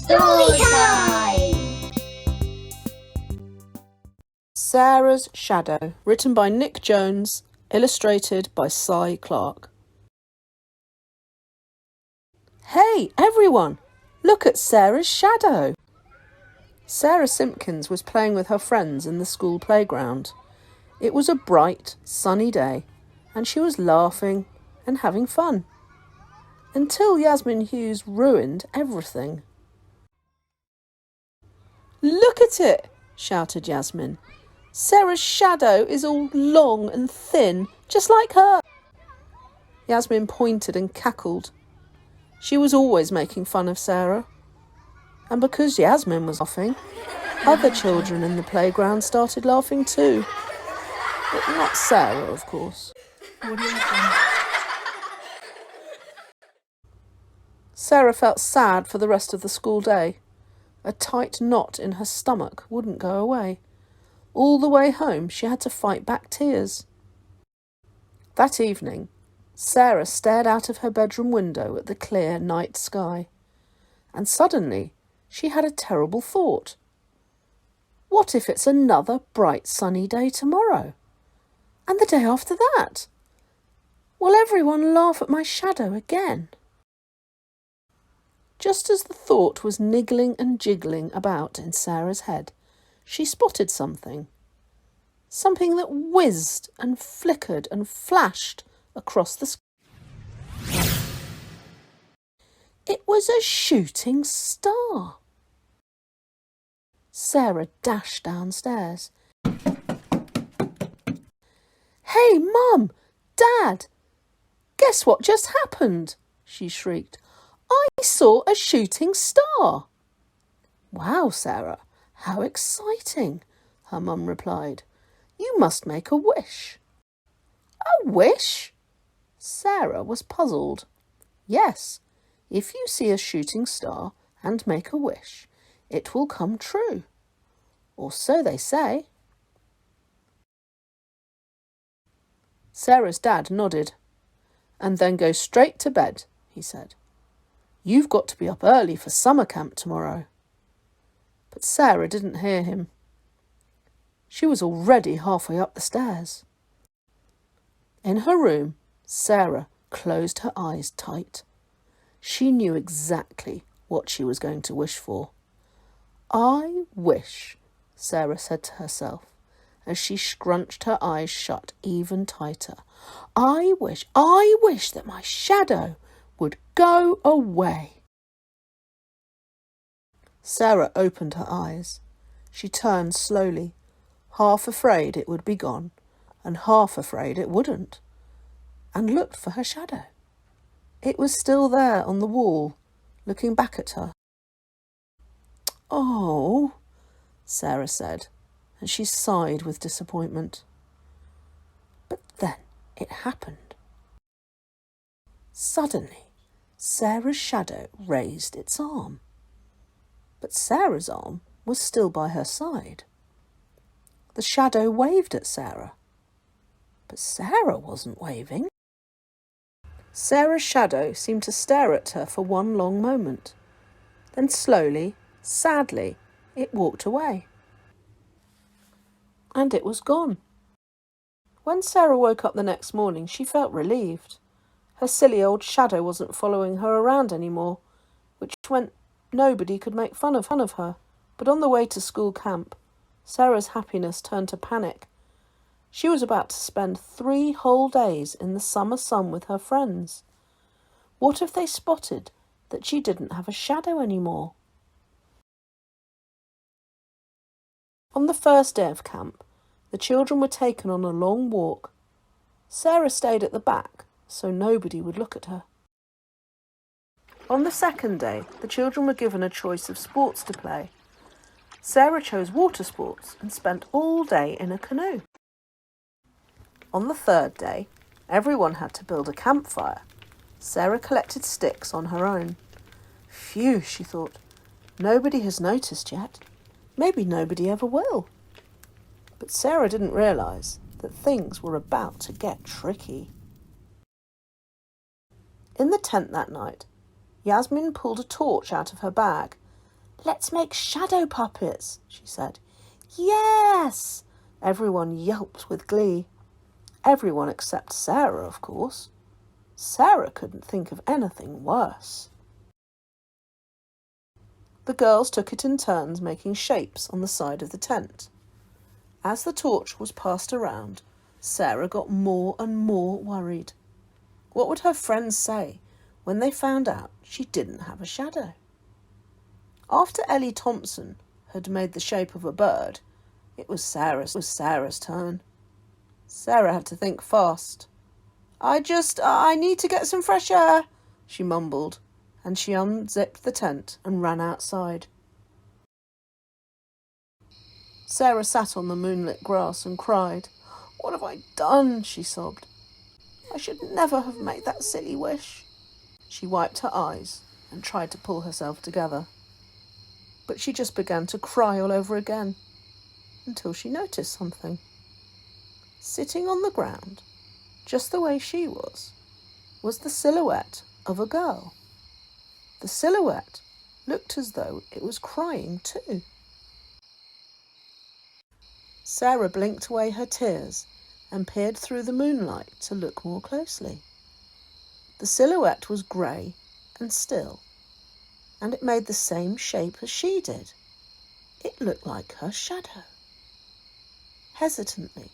Story time! Sarah's Shadow, written by Nick Jones, illustrated by Clarke. Hey, everyone! Look at Sarah's shadow! Sarah Simpkins was playing with her friends in the school playground. It was a bright, sunny day, and she was laughing and having fun. Until Yasmin Hughes ruined everything. Look at it! Shouted Yasmin. Sarah's shadow is all long and thin, just like her. Yasmin pointed and cackled. She was always making fun of Sarah. And because Yasmin was laughing, other children in the playground started laughing too. But not Sarah, of course. Sarah felt sad for the rest of the school day. A tight knot in her stomach wouldn't go away. All the way home, she had to fight back tears. That evening, Sarah stared out of her bedroom window at the clear night sky. And suddenly, she had a terrible thought. What if it's another bright sunny day tomorrow? And the day after that? Will everyone laugh at my shadow again? Just as the thought was niggling and jiggling about in Sarah's head, she spotted something. Something that whizzed and flickered and flashed across the sky. It was a shooting star. Sarah dashed downstairs. Hey, Mum! Dad! Guess what just happened? She shrieked. I saw a shooting star. Wow, Sarah, how exciting, her mum replied. You must make a wish. A wish? Sarah was puzzled. Yes, if you see a shooting star and make a wish, it will come true. Or so they say. Sarah's dad nodded. And then go straight to bed, he said. You've got to be up early for summer camp tomorrow. But Sarah didn't hear him. She was already halfway up the stairs. In her room, Sarah closed her eyes tight. She knew exactly what she was going to wish for. I wish, Sarah said to herself, as she scrunched her eyes shut even tighter. I wish that my shadow would go away. Sarah opened her eyes. She turned slowly, half afraid it would be gone, and half afraid it wouldn't, and looked for her shadow. It was still there on the wall, looking back at her. Oh, Sarah said, and she sighed with disappointment. But then it happened. Suddenly, Sarah's shadow raised its arm. But Sarah's arm was still by her side. The shadow waved at Sarah. But Sarah wasn't waving. Sarah's shadow seemed to stare at her for one long moment. Then slowly, sadly, it walked away. And it was gone. When Sarah woke up the next morning, she felt relieved. Her silly old shadow wasn't following her around anymore, which meant nobody could make fun of her. But on the way to school camp, Sarah's happiness turned to panic. She was about to spend 3 whole days in the summer sun with her friends. What if they spotted that she didn't have a shadow anymore? On the first day of camp, the children were taken on a long walk. Sarah stayed at the back, so nobody would look at her. On the second day, the children were given a choice of sports to play. Sarah chose water sports and spent all day in a canoe. On the third day, everyone had to build a campfire. Sarah collected sticks on her own. Phew, she thought, nobody has noticed yet. Maybe nobody ever will. But Sarah didn't realise that things were about to get tricky. In the tent that night, Yasmin pulled a torch out of her bag "Let's make shadow puppets," she said. "Yes!" Everyone yelped with glee. Everyone except Sarah, of course. Sarah couldn't think of anything worse. The girls took it in turns making shapes on the side of the tent. As the torch was passed around, Sarah got more and more worried. What would her friends say when they found out she didn't have a shadow? After Ellie Thompson had made the shape of a bird, it was Sarah's turn. Sarah had to think fast. I need to get some fresh air," she mumbled, and she unzipped the tent and ran outside. Sarah sat on the moonlit grass and cried. "What have I done?" she sobbed. "I should never have made that silly wish." She wiped her eyes and tried to pull herself together. But she just began to cry all over again until she noticed something. Sitting on the ground, just the way she was the silhouette of a girl. The silhouette looked as though it was crying too. Sarah blinked away her tears and peered through the moonlight to look more closely. The silhouette was grey and still, and it made the same shape as she did. It looked like her shadow. Hesitantly,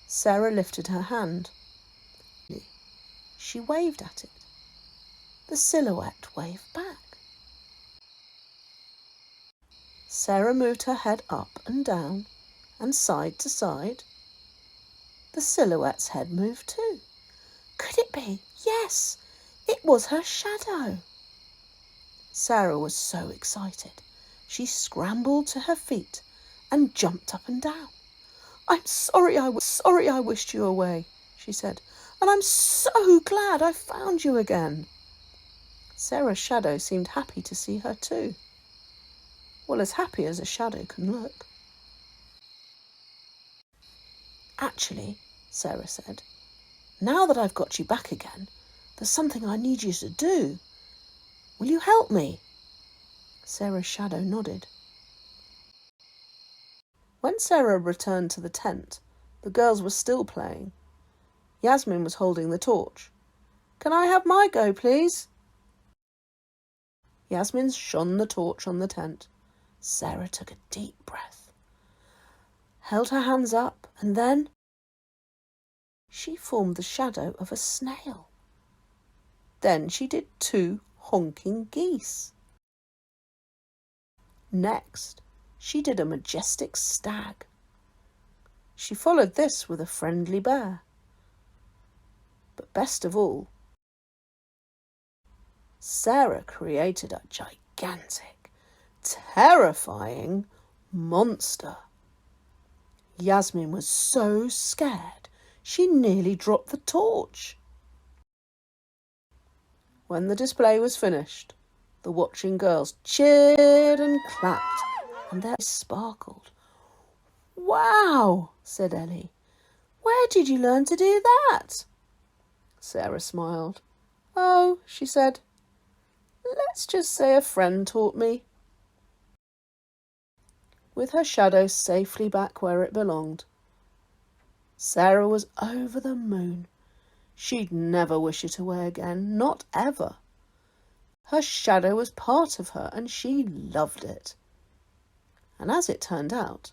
Sarah lifted her hand. She waved at it. The silhouette waved back. Sarah moved her head up and down and side to side. The silhouette's head moved too. Could it be? Yes, it was her shadow. Sarah was so excited. She scrambled to her feet and jumped up and down. "I'm sorry I wished you away," she said, "and I'm so glad I found you again." Sarah's shadow seemed happy to see her too. Well, as happy as a shadow can look. "Actually," Sarah said, "now that I've got you back again, there's something I need you to do. Will you help me?" Sarah's shadow nodded. When Sarah returned to the tent, the girls were still playing. Yasmin was holding the torch. "Can I have my go, please?" Yasmin shone the torch on the tent. Sarah took a deep breath, held her hands up, and then she formed the shadow of a snail. Then she did 2 honking geese. Next, she did a majestic stag. She followed this with a friendly bear. But best of all, Sarah created a gigantic, terrifying monster. Yasmin was so scared she nearly dropped the torch. When the display was finished, the watching girls cheered and clapped, and their eyes sparkled. "Wow," said Ellie. "Where did you learn to do that?" Sarah smiled. "Oh," she said, "let's just say a friend taught me." With her shadow safely back where it belonged, Sarah was over the moon. She'd never wish it away again, not ever. Her shadow was part of her and she loved it. And as it turned out,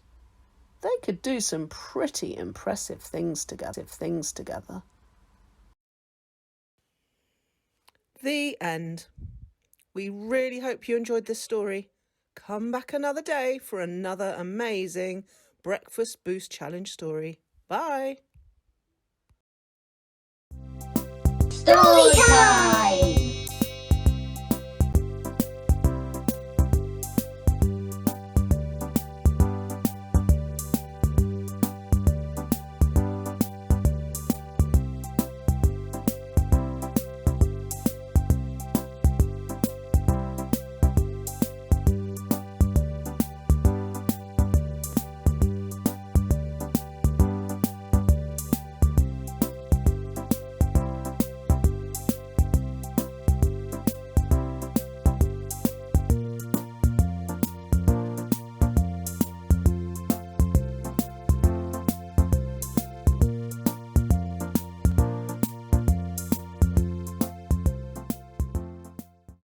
they could do some pretty impressive things together. The end. We really hope you enjoyed this story. Come back another day for another amazing Breakfast Boost Challenge story. Bye. Story time!